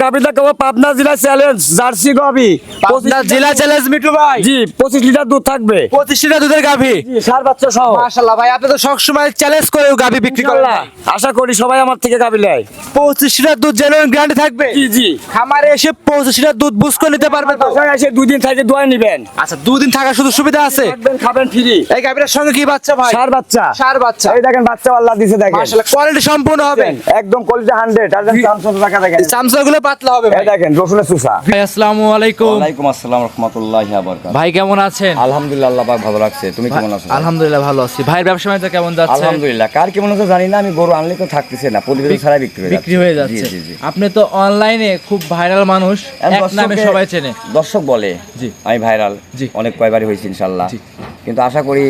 গাবি দেখাবো পাবনা জেলা চ্যালেঞ্জ জার্সি গাবি। পাবনা জেলা চ্যালেঞ্জ মিঠু ভাই। জি 25 লিটার দুধ থাকবে। 25 লিটার দুধের গাভী। জি সার বাচ্চা সহ। মাশাআল্লাহ ভাই, আপনি তো সব সময় চ্যালেঞ্জ করে গাভী বিক্রি করেন। ইনশাআল্লাহ আশা করি সবাই আমার থেকে গাবি নেয়। 25 লিটার দুধ জেনুইন গ্যারান্টি থাকবে। জি জি। খামারে এসে 25 লিটার দুধ বুঝ করে নিতে পারবে তো? বাসায় এসে 2 দিন থেকে দোয়া নেবেন। আচ্ছা, 2 দিন থাকার শুধু সুবিধা আছে? থাকবেন খাবেন ফ্রি। এই গাভীটার সঙ্গে কি বাচ্চা ভাই? সার বাচ্চা। সার বাচ্চা। এই দেখেন বাচ্চা আল্লাহ দিছে দেখেন। মাশাআল্লাহ কোয়ালিটি সম্পূর্ণ হবে। একদম কোয়ালিটি 100 আর চামচা টাকা দেখেন। চামচাগুলো পাতলা হবে এই ভাই। দেখেন রসুনের সুসা। ভাই আসসালামু আলাইকুম। ওয়ালাইকুম আসসালাম রাহমাতুল্লাহি ওয়া বারাকাতুহু। ভাই কেমন আছেন? আলহামদুলিল্লাহ, আল্লাহ পাক ভালো রাখছে। তুমি কেমন আছো? আলহামদুলিল্লাহ ভালো আছি। ভাইয়ের ব্যবসা বাণিজ্য কেমন যাচ্ছে? আলহামদুলিল্লাহ। কার কেমন আছে জানি না, আমি গরু আনলে তো থাকতেছে না, প্রতিদিন ছাড়া বিক্রি হয়ে যাচ্ছে। জি জি জি। আপনি তো অনলাইনে খুব ভাইরাল মানুষ, এক নামে সবাই চেনে। দর্শক বলে জি। আমি ভাইরাল। জি। অনেক কয়বারই হয়েছি ইনশাআল্লাহ। জি। কিন্তু আশা করি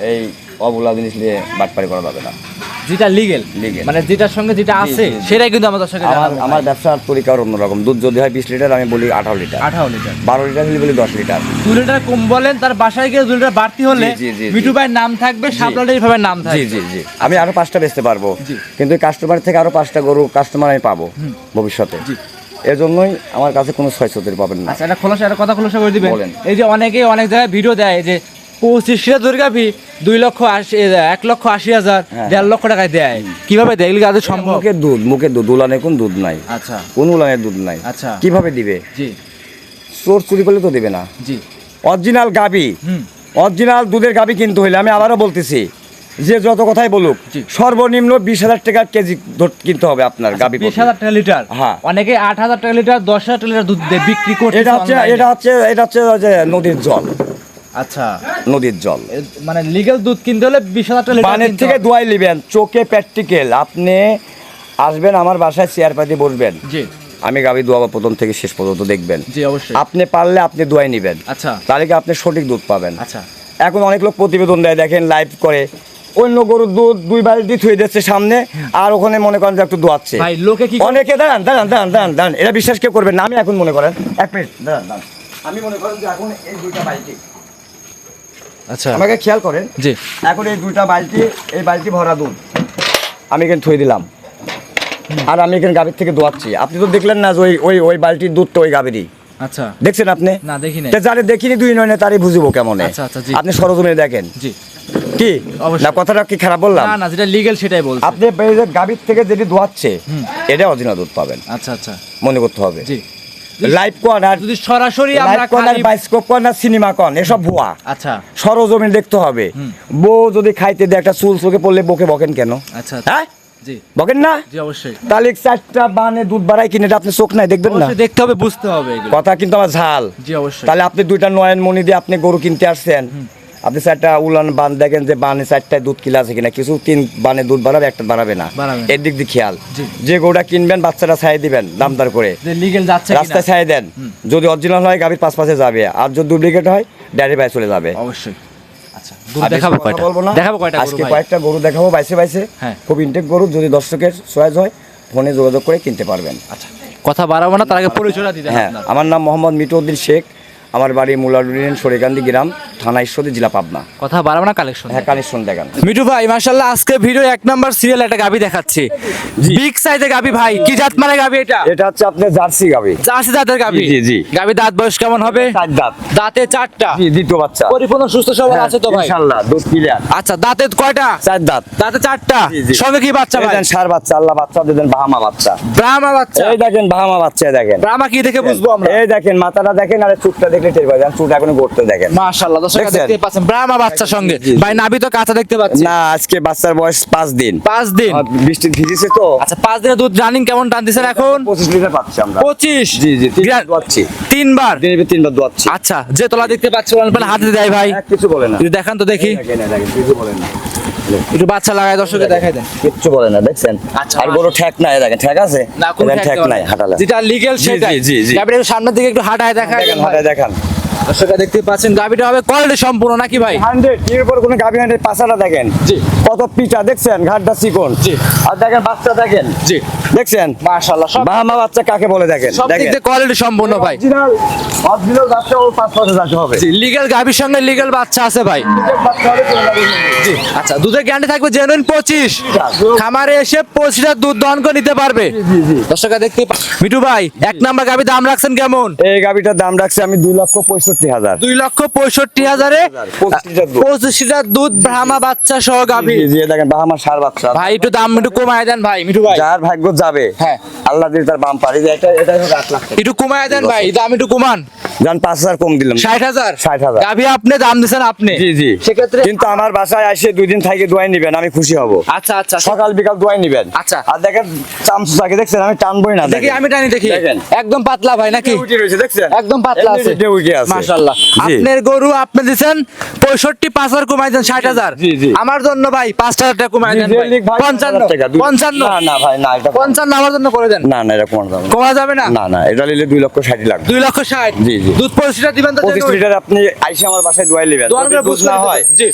এই অবলা জিনিস নিয়ে বাটপারি করা যাবে না। যেটা লিগেল, Legal। মানে যেটার সঙ্গে যেটা আছে জি, জি। সেটাই কিন্তু আমাদের সঙ্গে আমার ব্যবসার তরিকা অন্যরকম। দুধ যদি হয় 20 লিটার, আমি বলি 18 লিটার। 18 লিটার 12 লিটার হলে বলি 10 লিটার। 2 লিটার কম বলেন, তার বাসায় গিয়ে 2 লিটার বাড়তি হলে জি, জি, জি, মিঠু ভাইয়ের নাম থাকবে, সাপলাটা এইভাবে নাম জি থাকবে। জি জি। আমি আরো 5টা বেচতে পারবো, জি। কিন্তু কাস্টমার থেকে আরো 5টা গরু কাস্টমার আমি পাবো ভবিষ্যতে। জি। এজন্যই আমার কাছে কোনো ছয়শতের পাবেন না। আচ্ছা, একটা কথা খোলাসা করে দিবেন। বলেন। এই যে অনেকে অনেক জায়গায় ভিডিও দেয় যে 25 লিটার দুধের গাভী 1,80,000 হ্যাঁ। 1.5 লক্ষ টাকায় দেয়। কিভাবে দেয়? এগুলো আদৌ সম্ভব? মুখের দুধ উলানে কোন দুধ নাই, আচ্ছা কোন উলানের দুধ নাই। আচ্ছা। কিভাবে দিবে? জি চোর চুরি করলে তো দিবে না। জি। অরিজিনাল গাবি, অরিজিনাল দুধের গাবি কিনতে হইলে আমি আবারও বলতেছি, যে যত কথাই বলুক, জি। সর্বনিম্ন 20,000 টাকা কেজি কিনতে হবে আপনার গাবি। 20,000 টাকা লিটার। হ্যাঁ। অনেকে 8,000 টাকা লিটার 10,000 টাকা লিটার দুধ বিক্রি করছে। এটা হচ্ছে যে নদীর জল, আচ্ছা, নদীর জল। মানে লিগ্যাল দুধ কিনতে হলে 20,000 টাকা লিটার বানের কিনতে থেকে হবে। দোয়াই নেবেন, চোখে প্র্যাকটিক্যাল। আপনি আসবেন আমার বাসায়, চেয়ার পাতি বসবেন, জি আমি গাবি দোয়াবো প্রথম থেকে শেষ পর্যন্ত দেখবেন। জি অবশ্যই। আপনি পারলে আপনি দোয়াই নেবেন, আচ্ছা তাহলে কি আপনি সঠিক দুধ পাবেন। আচ্ছা। এখন অনেক লোক প্রতিবেদন দেয়, দেখেন লাইভ করে, অন্য গরুর দুধ 2 বালতি থুয়ে দিচ্ছে সামনে, আর ওখানে মনে করেন যে একটু দোয়াচ্ছে। ভাই লোকে কি অনেকে দাঁড়ান, এটা বিশ্বাস কেউ করবেন না। আমি এখন মনে করেন 1 মিনিট দাঁড়ান, আমি মনে করেন যে এখন এই 2টা বালতি, আচ্ছা আমাকে খেয়াল করেন, জি এখন এই 2টা বালতি, এই বালতি ভরা দুধ আমি এখানে থুয়ে দিলাম, আর আমি এখানে গাভীর থেকে দোয়াচ্ছি। আপনি তো দেখলেন না যে ওই ওই বালতির দুধ তো ওই গাভীরই, আচ্ছা। দেখছেন আপনি? না দেখি নাই। তা যারে দেখিনি 2 নয়নে তারই বুঝবো কেমন। আচ্ছা, আচ্ছা, জি। আপনি সরজমিনে দেখেন জি কি অবশ্যই। না, কথাটা কি খারাপ বললাম? না না, যেটা লিগ্যাল সেটাই বলছি। আপনি এই যে গাভীর থেকে যেটি দোয়াচ্ছে, এটা অরিজিনাল দুধ পাবেন, আচ্ছা আচ্ছা মনে করতে হবে। জি। লাইভ কোন আর যদি সরাসরি আমরা লাইভ কোন আর খালি বাইস্কোপ কোন আর সিনেমা কোন, এসব ভুয়া। আচ্ছা সরজমিন দেখতে হবে। বউ যদি খাইতে দেয় একটা চুল চোখে পড়লে বকে বকেন কেন? আচ্ছা হ্যাঁ জি বকেন না? জি অবশ্যই। তাহলে 4টা বানে দুধ বাড়াই কিনে এটা আপনি চোখ নাই দেখবেন না? অবশ্যই দেখতে হবে, বুঝতে হবে এগুলো। কথা কিন্তু আমার ঝাল। জি অবশ্যই। তাহলে আপনি 2টা নয়ন মনি দিয়ে আপনি গরু কিনতে আসছেন, আপনি 4টা উলান বান দেখেন যে বানে 4টায় দুধ কিলা আছে কিনা, কিছু 3 বানে দুধ বাড়াবে, একটা বাড়াবে না। বাড়াবে না। এর দিক দিয়ে খেয়াল। জি। যে গরুটা কিনবেন বাচ্চাটা ছাই দিবেন দামদার করে, যে লিগ্যাল যাচ্ছে কিনা। রাস্তায় ছাই দেন। যদি অরিজিনাল হয় গাভীর পাশে যাবে, আর যদি ডুপ্লিকেট হয় ডাইরেক্ট বাইরে চলে যাবে। অবশ্যই। আচ্ছা, দুধ আর বেশি দেখাবো কথা কয়টা? বলবো না। দেখাবো কয়টা গরু আজকে ভাই? কয়েকটা গরু দেখাবো বাইসে। হ্যাঁ। খুব ইনটেক গরু, যদি দর্শকের চয়েস হয় ফোনে যোগাযোগ করে কিনতে পারবেন। আচ্ছা, কথা বাড়াবো না, তার আগে পরিচয়টা দিতে হ্যাঁ, আমার নাম মোহাম্মদ মিটুউদ্দিন শেখ, আমার বাড়ি মুলাডুলিন সরিকান্দি গ্রাম, থানা ঈশ্বরদী, জেলা পাবনা। কথা বাড়াবো না, কালেকশন। হ্যাঁ, কানেকশন দেখান। মিঠু ভাই মাশাআল্লাহ, আজকে ভিডিও 1 নাম্বার সিরিয়াল একটা গাবি দেখাচ্ছি। বিগ সাইজের গাবি ভাই, কি জাত মানে গাবি এটা? এটা হচ্ছে আপনার জার্সি গাভী। জার্সি জাতের গাবি। জি, জি। গাবি দাঁত বয়স কেমন হবে? 4 দাঁত। দাঁতে 4টা। জি, দ্বিতীয় বাচ্চা। পরিপূর্ণ সুস্থ সবল আছে তো ভাই? ইনশাআল্লাহ দুধ ক্লিয়ার। আচ্ছা, দাঁতে কয়টা? 4 দাঁত। দাঁতে 4টা। জি, জি। সঙ্গে কি বাচ্চা ভাই? দেন সার বাচ্চা, আল্লাহ বাচ্চা দেন, বাহামা বাচ্চা। ব্রাহ্মা বাচ্চা। এই দেখেন বাহামা বাচ্চা, এই দেখেন। ব্রাহ্মা কি দেখে বুঝবো আমরা? এই দেখেন মাথাটা দেখেন, আর চুটটা দেখলে টের পাবেন, চুট এখনো গড়তে দেখেন। মাশাআল্লাহ, দর্শক দেখছেন? দেখতে পাচ্ছেন ব্রাহ্মা বাচ্চার সঙ্গে। জি, জি। ভাই নাভি তো কাঁচা দেখতে পাচ্ছি। না, আজকে বাচ্চার বয়স 5 দিন। 5 দিন। আর বৃষ্টি ভিজেছে তো। আচ্ছা, 5 দিনের দুধ রানিং কেমন টান দিছেন এখন? 25 লিটার পাচ্ছি আমরা। 25। জি জি, 3 বার গ্রা- দোয়াচ্ছি। 3 বার। দিনে 3 বার দোয়াচ্ছি। আচ্ছা, যে তোলা দেখতে পাচ্ছি ওখানে হাতে দেয় ভাই। কিছু বলে না। যদি দেখান তো দেখি। দেখেন, কিছু বলে না। একটু বাচ্চা লাগায় দর্শকে দেখাই দেন। কিচ্ছু বলে না, দেখছেন? আচ্ছা, আর গরু ঠেক নাই, দেখেন ঠেক আছে? না, কোনো দেখেন, ঠেক দেওয়া নাই, হাঁটালে। যেটা লিগ্যাল জি, সেটাই। জি, জি। গাবিটা একটু সামনের দিকে একটু হাঁটায় দেখায় দেখেন, দেন ভাই। হাঁটায় দেখান। দর্শকরা দেখতে পাচ্ছেন গাবিটা হবে কোয়ালিটি সম্পূর্ণ নাকি ভাই? 100 এর উপর কোনো গাভী হাঁটে, পাছাটা দেখেন। জি। কত পিঠা দেখছেন, ঘাটটা চিকন। জি। আর দেখেন বাচ্চা দেখেন, জি দেখছেন মাশাআল্লাহ সব বাহামা বাচ্চা কাকে বলে দেখেন। সব দিক দিয়ে কোয়ালিটি সম্পূর্ণ ভাই। অরিজিনাল বাচ্চা ও 5 বছর যাতে হবে। জি লিগ্যাল গাভীর সঙ্গে লিগ্যাল বাচ্চা আছে ভাই। বাচ্চা হলে চলে যাবে। জি আচ্ছা দুধের গ্যারান্টি থাকবে জেনুইন 25। খামারে এসে 25 লিটার দুধ দহন করে নিতে পারবে। দর্শকরা দেখতে মিঠু ভাই এক নাম্বার গাভী দাম রাখছেন কেমন? এই গাবিটার দাম রাখছি আমি 2,65,000। 2,65,000-এ 25 লিটার দুধ ব্রাহ্মা বাচ্চা সহ গাভী। জি দেখেন বাহামা সার বাচ্চা। ভাই একটু দাম একটু কমায় দেন ভাই মিঠু ভাই। যার ভাগ্য যাবে, হ্যাঁ। আল্লাহ দিলে তার বাম পারি। এটা 8 লাখ টাকা। একটু কমায় দেন ভাই, দাম একটু কমান। জান 5,000 কম দিলাম। 60,000 60,000 গাভী আপনি দাম দিছেন আপনি। জি জি। সেক্ষেত্রে কিন্তু আমার বাসায় এসে 2 দিন থেকে দোয়াই নিবেন, আমি খুশি হব। আচ্ছা আচ্ছা সকাল বিকাল দোয়াই নিবেন। আচ্ছা। আর দেখেন চামচুটাকে দেখছেন, আমি টানবই না। দেখি আমি টানি দেখি দেখেন। একদম পাতলা ভাই নাকি? উঠে রয়েছে দেখছেন, একদম পাতলা আছে উঠে আছে। মাশাআল্লাহ। জি। আপনার গরু আপনি দিবেন 65, 5,000 কমাই দেন 60,000। জি, জি। আমার জন্য ভাই 5,000 টাকা কমাই দেন ভাই। 55 55 না না ভাই না, এটা 55 আমার জন্য করে দেন। না না, এটা কমানো যাবে না। কমা যাবে না? না না, এটা নিলে 2,60,000 লাগবে। 2,60,000 জি, জি। দুধ 25 লিটার দিবেন তো 25 লিটার আপনি আইসা আমার বাসায় দোয়াই নেবেন। দোয়ান যদি করে দুধ না হয়, জি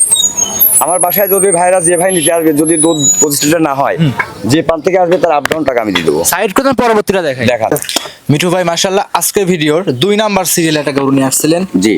আমার বাসায় যদি ভাইরা যে ভাই নিতে আসবে, যদি দুধ 25 লিটার না হয়, যে পান থেকে আসবে তার আপডাউন টাকা আমি দিয়ে দেবো। সাইড করে পরবর্তীটা দেখাই। দেখান। মিঠু ভাই মাশাআল্লাহ আজকের ভিডিওর 2 নাম্বার সিরিয়ালে একটা গরু নিয়ে আসছিলেন। জি।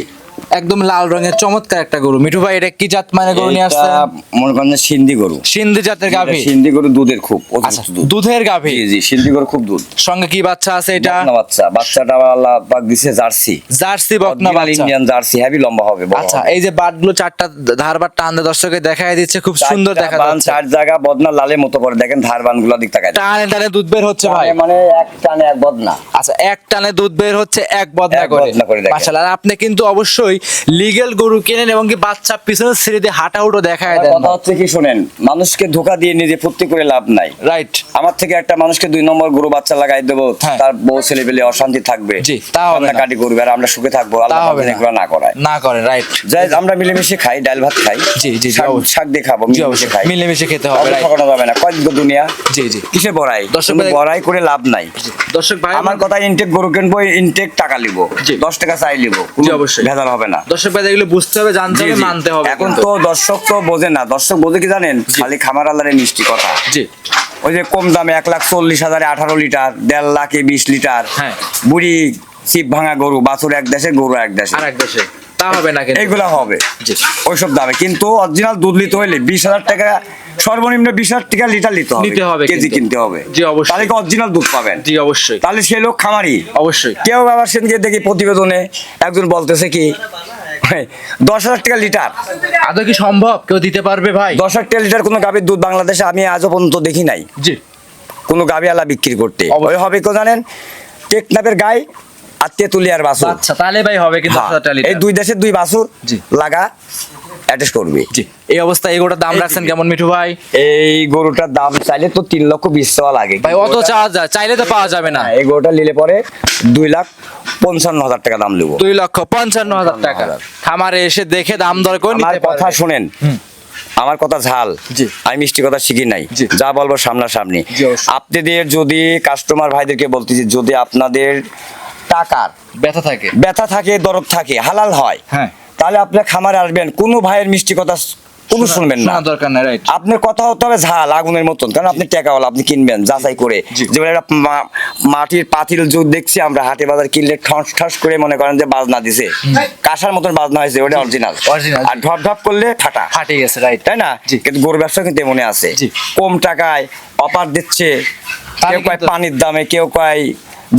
একদম লাল রঙের চমৎকার একটা গরু। মিঠু ভাই এটা কি জাত মানে গরু নিয়ে আসছেন? এটা মনে করেন যে সিন্ধি গরু। সিন্ধি জাতের গাভী। এটা সিন্ধি গরু দুধের খুব আচ্ছা দুধ। দুধের গাভী। জি জি, সিন্ধি গরু খুব দুধ। সঙ্গে কি বাচ্চা আছে এটা? বকনা বাচ্চা। বাচ্চাটা আল্লাহ পাক দিছে জার্সি। জার্সি বকনা অরিজিনাল বাচ্চা। ইন্ডিয়ান জার্সি, হেভি লম্বা হবে, বড় আচ্ছা হবে। এই যে বাটগুলো চারটা ধারবার টান দিয়ে দর্শকে দেখায় দিচ্ছে, খুব সুন্দর দেখা বান যাচ্ছে। 4 জায়গা বদনা লালের মতো পড়ে, দেখেন ধারবান গুলো দিক তাকায়। টানে টানে দুধ বের হচ্ছে ভাই। মানে এক টানে এক বদনা। আচ্ছা এক টানে দুধ বের হচ্ছে এক বদনা এক করে। বদনা করে দেখেন। মাশাআল্লাহ। আর আপনি কিন্তু অবশ্যই লিগ্যাল গরু কেনেন এবং কি বাচ্চা পিছনে ছেড়ে দিয়ে হাঁটা উঠো দেখায় দেন। কথা হচ্ছে কি শুনেন, মানুষকে ধোকা দিয়ে নিজে ফুর্তি করে লাভ নাই। রাইট। আমার থেকে একটা মানুষকে 2 নম্বর গরু বাচ্চা লাগাই দেবো, হ্যাঁ। তার বউ ছেলে পেলে অশান্তি থাকবে। জি, তা হবে না। কাটি করবে আর আমরা সুখে থাকবো। আল্লাহ তা হবে পাক না। এগুলো না করায়। না করে রাইট। যাই আমরা মিলেমিশে খাই, ডাল ভাত খাই। জি, জি, জি, শাক- অবশ্যই। শাক দিয়ে খাবো, জি মিলেমিশে অবশ্যই খাই। মিলেমিশে খেতে হবে অবশ্যই রাইট। ঠকানো যাবে না। কয় দুনিয়া জি জি। কিসে বড়াই, দর্শক কোনো ভাই- বড়াই করে লাভ নাই। দর্শক ভাই আমার কথা ইনটেক গরু কিনবো, ইনটেক টাকা নিব, জি। 10 টাকা চাই নিব, জি, অবশ্যই। ভেজাল হবে না। দর্শক ভাই এগুলো বুঝতে হবে, জানতে জি, হবে, জি। মানতে হবে। এখন কিন্তু। তো দর্শক তো বোঝে না। দর্শক বোঝে কি জানেন, খালি খামার আল্লাহরে মিষ্টি কথা। জি ওই যে কম দামে 1,40,000 18 লিটার, 1.5 লাখে 20 লিটার, হ্যাঁ। বুড়ি চিপ ভাঙা গরু, বাছুর এক দেশে, গরু এক দেশে, আর এক দেশে তা হবে না কিন্তু। এইগুলা হবে জি। ওইসব দামে। কিন্তু অরিজিনাল দুধ নিতে হইলে 20,000 টাকা, সর্বনিম্ন 20,000 টাকা লিটার নিতে হবে কেজি কিন্তু। কিনতে হবে। জি, অবশ্যই। তাহলে কি অরিজিনাল দুধ পাবেন। জি অবশ্যই তাহলে সে লোক খামারি। অবশ্যই। কেউ আবার সেদিকে দেখি প্রতিবেদনে একজন বলতেছে কি 10,000 টাকা লিটার। আদৌ কি সম্ভব কেউ দিতে পারবে ভাই? 10,000 টাকা লিটার কোনো গাভীর দুধ বাংলাদেশে আমি আজও পর্যন্ত দেখি নাই জি কোনো গাভীওয়ালা বিক্রি করতে। অবশ্যই। ওই হবে কেউ জানেন, টেকনাফের গায়ে আর তেঁতুলিয়ার বাছুর। আচ্ছা তাহলে ভাই হবে কিন্তু হ্যাঁ, 10,000 লিটার। এই 2 দেশের 2 বাছুর জি। লাগা অ্যাটাচ করবে। জি এই অবস্থায় এগুলোর দাম রাখছেন কেমন মিঠু ভাই? এই গরুটার দাম চাইলে তো 3,20,000 চাওয়া লাগে। ভাই অত চাওয়া যায়, চাইলে তো পাওয়া যাবে না। এই গরুটা নিলে পরে 2,55,000 টাকা দাম নেবো। 2,55,000 টাকা। খামারে এসে দেখে দাম দর করে আমার নিতে কথা পারবে। শুনেন, আমার কথা ঝাল। জি। আমি মিষ্টি কথা শিখি নাই, জি। যা বলবো সামনাসামনি। জি, অবশ্যই। আপনাদের যদি কাস্টমার ভাইদেরকে বলতেছি, যদি আপনাদের টাকার ব্যথা থাকে। ব্যথা থাকে, দরদ থাকে, হালাল হয়, হ্যাঁ। তাহলে আপনার খামারে আসবেন, কোনো ভাইয়ের মিষ্টি কথা কোনো শুনবেন না। শোনা দরকার নাই রাইট। আপনার কথা হতে হবে ঝাল আগুনের মতন, কারণ আপনি টাকাওয়ালা, আপনি কিনবেন যাচাই করে। জি। যেমন একটা মাটির পাতিল যুগ দেখছি আমরা হাটে বাজার কিনলে ঠস ঠস করে মনে করেন যে বাজনা দিছে, কাঁসার মতন বাজনা হয়েছে, ওটা অরিজিনাল। Original, আর ঢপ ঢপ করলে ফাটা, ফাটে গেছে রাইট। তাই না? জি। কিন্তু গরু ব্যবসা কিন্তু এমনই আছে, জি। কম টাকায় অফার দিচ্ছে, তাহলে কেউ কয় কিন্তু- পানির দামে, কেউ কয়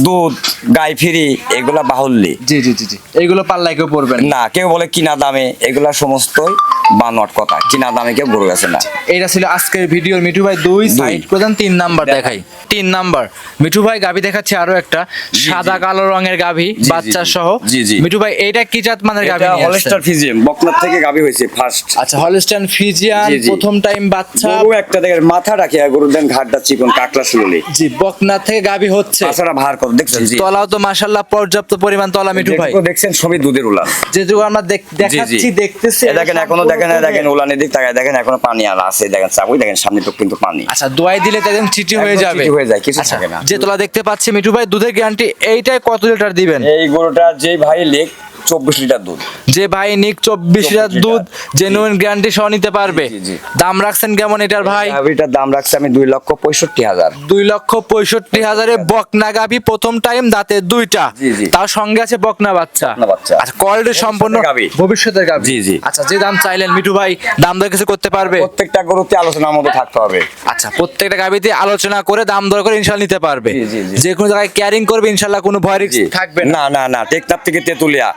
দুধ গাই ফ্রি, এগুলা বাহুল্যি। জি জি জি জি এইগুলো পাল্লায় কেউ পড়বে না। না, কেউ বলে কিনা দামে, এগুলা সমস্তই বানোয়াট কথা। কিনা দামে কেউ গরু আছে না। এইটা ছিল আজকের ভিডিওর মিঠু ভাই 2 সাইড প্রধান 3 নাম্বার দেখাই। 3 নাম্বার মিঠু ভাই গাভী দেখাচ্ছে আরো একটা সাদা কালো রঙের গাভী, জি, বাচ্চা জি, সহ। জি, জি। মিঠু ভাই এইটা কি জাত মানের গাভী এটা নিয়ে হলস্টার আসছেন? ফিজিয়াম, বকনার থেকে গাভী হয়েছে ফার্স্ট। আচ্ছা হলস্টাইন ফ্রিজিয়ান জি, জি। প্রথম টাইম বাচ্চা। গরু একটা দেখেন মাথা রাখে, আর গরুর দেন ঘাটটা চিকন, কাকলা শুনলি, জি বকনা থেকে গাভী হচ্ছে। মাথাটা ভার করে দেখছেন। জি, তলাও তো মাশাআল্লাহ পর্যাপ্ত পরিমাণ তলা মিঠু ভাই। যেটুকু দেখছেন সবই দুধের উলান। যেটুকু আমরা দেখাচ্ছি দেখতেছি। এ দেখেন এখনো দেখেন, দেখেন উলানের দিক তাকায় দেখেন, এখনো পানি আর আছে, দেখেন চাবুই দেখেন সামনে তো কিন্তু পানি। আচ্ছা দোয়াই দিলে তো একদম চিটি হয়ে একদম যাবে। চিটি হয়ে যায়, কিছু আচ্ছা, থাকে না। যে তোলা দেখতে পাচ্ছি মিঠু ভাই দুধের গ্যারান্টি এইটাই কত লিটার দিবেন? এই গরুটা যেই ভাই লেগ 24 লিটার দুধ। যে ভাই নিক 24 লিটার দুধ জেনুইন গ্যারান্টি সহ নিতে পারবে। জি, জি। দাম রাখছেন কেমন এটার ভাই? গাভীটার দাম রাখছি আমি 2,65,000। 2,65,000 বকনা গাভী, প্রথম টাইম, দাঁতে দুইটা। জি, জি। তার সঙ্গে আছে বকনা বাচ্চা। বকনা বাচ্চা। আচ্ছা, কোয়ালিটি সম্পূর্ণ গাভী। ভবিষ্যতের গাভী। জি, জি। আচ্ছা, যে দাম চাইলেন মিঠু ভাই, দাম দর কিছু করতে পারবে? প্রত্যেকটা গরুতে আলোচনার মধ্যে থাকতে হবে। আচ্ছা, প্রত্যেকটা গাভীতে আলোচনা করে দাম দর করে ইনশাআল্লাহ নিতে পারবে। জি, জি, জি। যে কোনো জায়গায় ক্যারিং করবে ইনশাআল্লাহ, কোনো ভয় রিস্ক জি। থাকবে না। না টেকনাফ থেকে তেতুলিয়া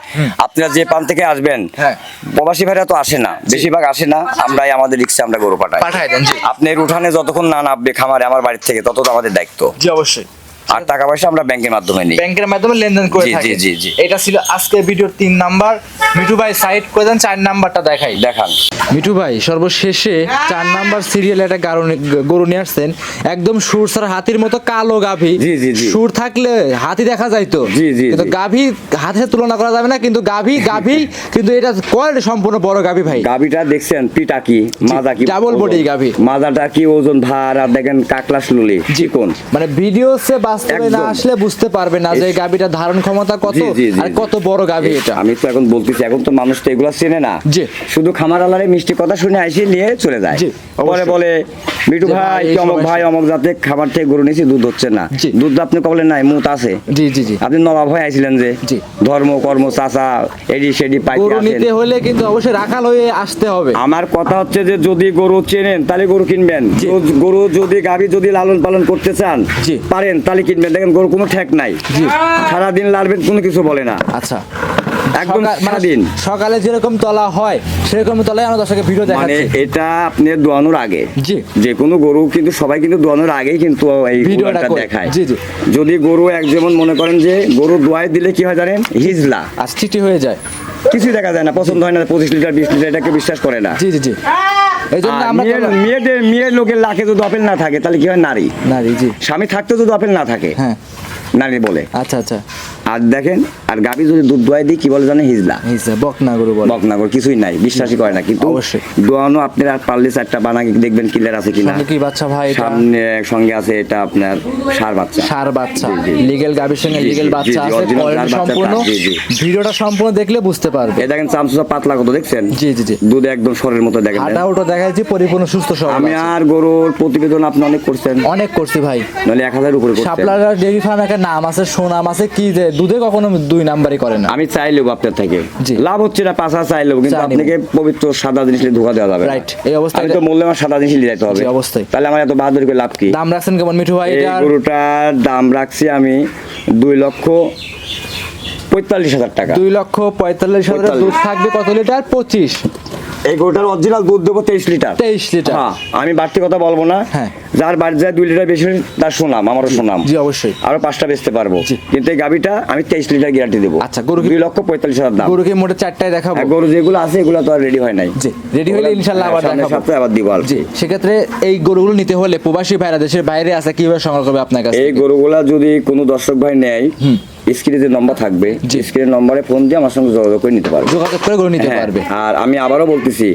আপনারা যে পান থেকে আসবেন, হ্যাঁ। প্রবাসী ভাইরা তো আসে না, বেশিরভাগ আসে না, আমরাই আমাদের রিক্সা আমরা গরু পাঠাই। পাঠায় দেন। জি আপনি উঠানে যতক্ষণ না নামবে খামারে আমার বাড়ির থেকে, তত তো আমাদের দায়িত্ব। জি, অবশ্যই। আর টাকা পয়সা আমরা ব্যাংকের মাধ্যমে নিই। ব্যাংকের মাধ্যমে লেনদেন করে জি, থাকি। জি, জি। এটা ছিল আজকে ভিডিওর 3 নাম্বার। মিঠু ভাই সাইড করে দেন, 4 নাম্বারটা দেখাই। দেখান। মিঠু ভাই সর্বশেষে 4 নাম্বার সিরিয়ালে একটা গরু নিয়ে আসছেন, একদম সুর ছাড়া হাতির মতো কালো গাভী। জি, জি, জি। সুর থাকলে হাতি দেখা যাইতো, জি, জি, কিন্তু জি। গাভী হাতের তুলনা করা যাবে না, কিন্তু গাভী কিন্তু এটা কোয়ালিটি সম্পূর্ণ বড় গাভী ভাই। গাভীটা দেখছেন পিটা কি, মাজা কি, ডাবল বডি গাভী। মাজাটা কি ওজন ভার, আর দেখেন কাকলা শুলি চিকন। মানে ভিডিওতে বাস্তবে না একদম। আসলে বুঝতে পারবে না যে গাভীটা ধারণ ক্ষমতা কত জি, জি, জি, আর জি। কত বড় গাভী এটা। আমি তো এখন বলতেছি, এখন তো মানুষ তো এগুলো চেনে না। জি। শুধু খামার আলারে মিষ্টি কথা শুনে আইসে নিয়ে চলে যায়। জি, পরে অবশ্যই। বলে মিঠু যে ভাই ভাই, এই কি অমুক সমস্যা। ভাই অমুক জাতে খাবার থেকে গরু নিয়েছি, দুধ হচ্ছে না। জি। দুধ আপনি কবলেন নাই, মুত আছে। জি জি জি। আপনি নবাব হয়ে আইছিলেন যে, জি। ধর্ম কর্ম চাচা এডি সেডি পাইতে গরু আসেন। নিতে হলে কিন্তু অবশ্যই রাখাল হয়ে আসতে হবে। আমার কথা হচ্ছে যে যদি গরু চেনেন তাহলে গরু কিনবেন। জি। গরু যদি গাভী যদি লালন পালন করতে চান জি। পারেন তাহলে কিনবেন। দেখেন গরু কোনো ঠেক নাই, জি। সারাদিন লাড়বেন কোনো কিছু বলে না, আচ্ছা, একদম স্বাধীন। সকালে যেরকম তলা হয় সেরকম তলায় আমরা দর্শকে ভিডিও মানে দেখাচ্ছি। এটা আপনি দোয়ানোর আগে, জি। যে কোনো গরু কিন্তু সবাই কিন্তু দোয়ানোর আগেই কিন্তু এই ভিডিওটা উলানটা করে। দেখায়। জি, জি। যদি গরু যেমন মনে করেন যে গরু দোয়ায় দিলে কি হয় জানেন, হিজলা আর চিঠি হয়ে যায়। কিছুই দেখা যায় না, পছন্দ হয় না, 25 লিটার 20 লিটার এটাকে বিশ্বাস করে না। জি জি জি। এই জন্য আর আমরা মেয়ের লোকের লাখে যদি আপেল না থাকে তাহলে কি হয়, নারী নারী। জি। স্বামী থাকতে যদি আপেল না থাকে হ্যাঁ। নারী বলে। আচ্ছা আচ্ছা। আর দেখেন, আর গাভী যদি দুধ দোয়াই দিই কি বলে জানে, হিজলা বকনা গরু বলে। বকনাগর কিছুই নাই, বিশ্বাসই করে না। কিন্তু অবশ্যই। দোয়ানো আপনারা পারলে 4টা বানাকে দেখবেন ক্লিয়ার আছে কিনা। সঙ্গে কি বাচ্চা ভাই এটা? সামনে সঙ্গে আছে এটা আপনার ষাঁড় বাচ্চা। ষাঁড় বাচ্চা, জি, জি। লিগ্যাল গাভীর সঙ্গে জি, জি, লিগ্যাল জি, বাচ্চা জি, আছে, original কোয়ালিটি ষাঁড় বাচ্চা, সম্পূর্ণ। জি, জি। ভিডিওটা সম্পূর্ণ দেখলে বুঝতে পারবে। এ দেখেন চামচা পাতলা কত দেখছেন। জি, জি, জি। দুধ একদম সরের মতো দেখেন। হাঁটা ওটা দেখা যাচ্ছে পরিপূর্ণ সুস্থ সবল আমি আছে। আর গরুর প্রতিবেদন আপনি অনেক করছেন, অনেক করছি ভাই। নাহলে 1000 উপরে করছেন। শাপলার ডেইরি ফার্ম একটা নাম আছে, সুনাম আছে, কি যে দুধে কখনো 2 নাম্বারই করে না। আমি চাই নেবো আপনার থেকে, জি। লাভ হচ্ছে না, পাঁচা চাই নেবো, কিন্তু চাই নেবো। আপনাকে পবিত্র সাদা জিনিস নিয়ে ধোকা দেওয়া যাবে না। Right, এই অবস্থায় আমি তো বললে আমার সাদা জিনিস নিয়ে যেতে হবে। জি, অবশ্যই। তাহলে আমার এত বাহাদুরি করে লাভ কি? দাম রাখছেন কেমন মিঠু ভাই এই এটার? গরুটার দাম রাখছি আমি 2,45,000 টাকা। 2,45,000 দুধ থাকবে কত লিটার? 25। এই গরুটার অরিজিনাল দুধ দেবো 23 লিটার। 23 লিটার। হ্যাঁ, আমি বাড়তি কথা বলবো না। হ্যাঁ। যার বাড়ি যায় 2 লিটার বেশি হলে তার সুনাম, আমারও সুনাম। জি, অবশ্যই। আরো 5টা বেচতে পারবো। জি। কিন্তু এই গাবিটা আমি 23 লিটার গ্যারান্টি দেবো। আচ্ছা, গরু কি- 2,45,000 দাম। গরুকে মোটে 4টায় দেখাবো। আর গরু যেগুলো আছে এগুলো তো আর রেডি হয় নাই। জি, রেডি হলে ইনশাআল্লাহ আবার সামনের দেখাবো। সপ্তাহে আবার দিব আর জি, সেক্ষেত্রে এই গরুগুলো নিতে হলে প্রবাসী ভাইরা দেশের বাইরে আছে, কিভাবে সংগ্রহ করবে আপনার কাছে? এই গরুগুলা যদি কোনো দর্শক ভাই নেয়, স্ক্রিনে যে নম্বর থাকবে, জি। স্ক্রিনের নম্বরে ফোন দিয়ে আমার সঙ্গে যোগাযোগ করে নিতে পারবে। যোগাযোগ করে গরু নিতে হ্যাঁ, পারবে। আর আমি আবারও বলতেছি,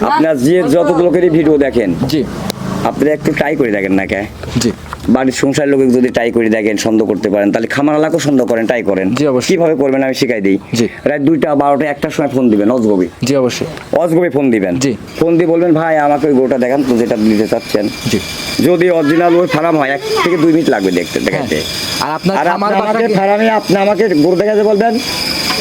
আপনার যে যত লোকেরই ভিডিও দেখেন জি আপনারা একটু ট্রাই করে দেখেন না কে, জি বাড়ির সংসার লোকে যদি ট্রাই করে দেখেন, সন্দেহ করতে পারেন, তাহলে খামারালাকেও সন্দেহ করেন, ট্রাই করেন। জি, অবশ্যই। কিভাবে করবেন আমি শিখাই দিই। জি। রাত 2টা 12টা 1টার সময় ফোন দিবেন, অজগবি জি, অবশ্যই। অজগবি ফোন দিবেন। জি। ফোন দিয়ে বলবেন ভাই আমাকে ওই গরুটা দেখান তো যেটা নিতে চাচ্ছেন। জি। যদি অরিজিনাল ওই ফার্ম হয় 1 থেকে 2 মিনিট লাগবে দেখতে দেখাতে। আর আপনার আর খামার আপনি আমাকে বাসা ফার্মে আপনি আমাকে গরু দেখাতে বলবেন,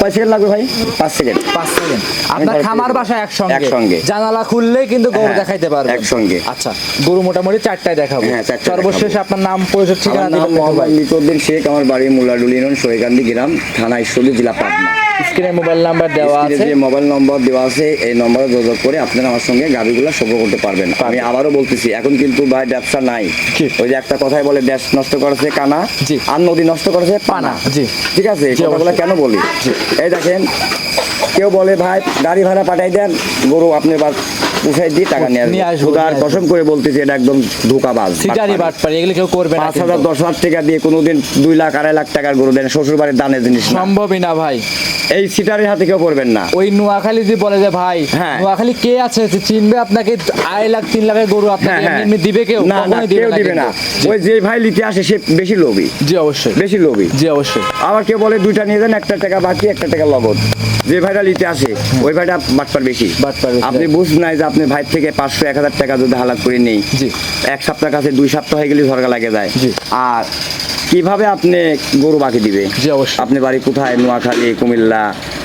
কয় সেকেন্ড লাগবে ভাই? 5 সেকেন্ড। 5 সেকেন্ড। আপনার ঘরে খামার থেকে বাসা একসঙ্গে একসঙ্গে। জানালা খুললেই কিন্তু গরু হ্যাঁ, দেখাইতে পারবে একসঙ্গে। আচ্ছা, গরু মোটামুটি 4টায় দেখাবো। হ্যাঁ, 4টায় সর্বশেষ দেখাবো। আপনার নাম পরিচয় ঠিকানা আমার নাম দিবেন মোহাম্মদ মিতউদ্দিন শেখ, আমার বাড়ি মুলাডুলি ইউনিয়ন সৈকান্দি গ্রাম, থানা ঈশ্বরদী, জেলা পাবনা। স্ক্রিনে মোবাইল নাম্বার দেওয়া স্ক্রিনে আছে। যে মোবাইল নম্বর দেওয়া আছে এই নম্বরে যোগাযোগ করে আপনারা আমার সঙ্গে গাড়িগুলো সংগ্রহ করতে পারবেন। আমি আবারও বলতেছি, এখন কিন্তু ভাই ব্যবসা নাই। জি। ওই যে একটা কথাই বলে, দেশ নষ্ট করেছে কানা, জি। আর নদী নষ্ট করেছে পানা। জি। ঠিক আছে, এই জি, কথাগুলো অবশ্যই। কেন বলি? এই দেখেন, কেউ বলে ভাই গাড়ি ভাড়া পাঠাই দেন, গরু আপনি উঠাই দিয়ে টাকা নিয়ে নিয়ে আসবো। আসবো, খুদার নিয়ে আসবো। কসম করে বলতেছি, এটা একদম ধোঁকাবাজ। সিটারি বাটপারি, এগুলো কেউ করবে না 5,000 কিন্তু। 10,000 টাকা দিয়ে কোনোদিন 2 লাখ 2.5 লাখ টাকার গরু দেন, শ্বশুর বাড়ির দানের জিনিস না। সম্ভবই না ভাই। এই সিটারের হাতে কেউ পড়বেন না। ওই নোয়াখালী যে বলে যে ভাই, হ্যাঁ। নোয়াখালী কে আছে যে চিনবে আপনাকে? 2.5 লাখ 3 লাখের গরু আপনাকে হ্যাঁ, এমনি দিবে কেউ? না না, কখনোই কেউ দিবে না। কিন্তু। জি। ওই যে ভাই নিতে আসে সে বেশি লোভী, জি, অবশ্যই। বেশি লোভী। জি, অবশ্যই। আবার কেউ বলে 2টা নিয়ে দেন, 1টা টাকা বাকি 1টা টাকা নগদ। যে ভাইটা নিতে আসে ওই ভাইটা বাটপার বেশি। বাটপার বেশি। আপনি বুঝ নাই যে আপনি ভাই থেকে 500-1000 টাকা যদি হালাত করে নেই, জি। এক সপ্তাহ কাছে 2 সপ্তাহ হয়ে গেলে ঝরগা লাগে যায়। জি। আর কিভাবে আপনি গরু বাকি দিবে? জি, অবশ্যই। আপনি বাড়ি কোথায়? নোয়াখালী, কুমিল্লা,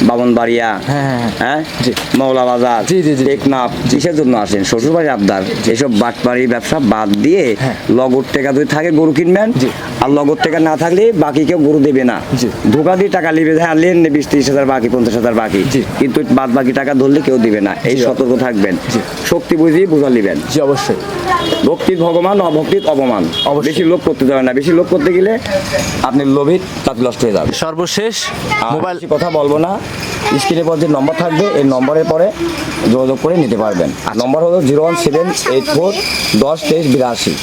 বামনবাড়িয়া, হ্যাঁ। হ্যাঁ, জি। মৌলাবাজার, জি, জি, জি। টেকনাফ, কিসের জন্য আসেন? শ্বশুর বাড়ি আবদার। এসব বাটপাড়ি ব্যবসা বাদ দিয়ে হ্যাঁ। লগদ টাকা যদি থাকে গরু কিনবেন, জি। আর লগদ টাকা না থাকলে বাকি কেউ গরু দেবে না। জি। ধোকা দিয়ে টাকা নিবে, হ্যাঁ লেন 20-30 হাজার বাকি, 50 হাজার বাকি, জি। কিন্তু বাদ বাকি টাকা ধরলে কেউ দিবে না। এই জি। সতর্ক থাকবেন। জি। শক্তি বুঝিয়ে বুঝা নিবেন। জি, অবশ্যই। ভক্তির ভগবান, অভক্তির অপমান। অবশ্যই। বেশি লোভ করতে যাবেন না। বেশি লোভ করতে গেলে আপনি লোভিত তাতে নষ্ট হয়ে যাবে। সর্বশেষ মোবাইল মোবাইল কথা বলবো না, স্ক্রিনের পর যে নম্বর থাকবে এই নম্বরের পরে যোগাযোগ করে নিতে পারবেন। নম্বর হলো 01784102382।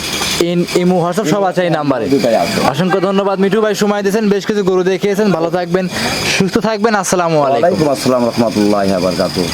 ইমো হোয়াটসঅ্যাপ সব আছে এই নাম্বারে। দুটাই আছে। অসংখ্য ধন্যবাদ মিঠু ভাই, সময় দিয়েছেন, বেশ কিছু গরু দেখিয়েছেন। ভালো থাকবেন, সুস্থ থাকবেন। আসসালামু আলাইকুম। ওয়ালাইকুম আসসালাম রহমতুল্লাহ বারকাতুহ।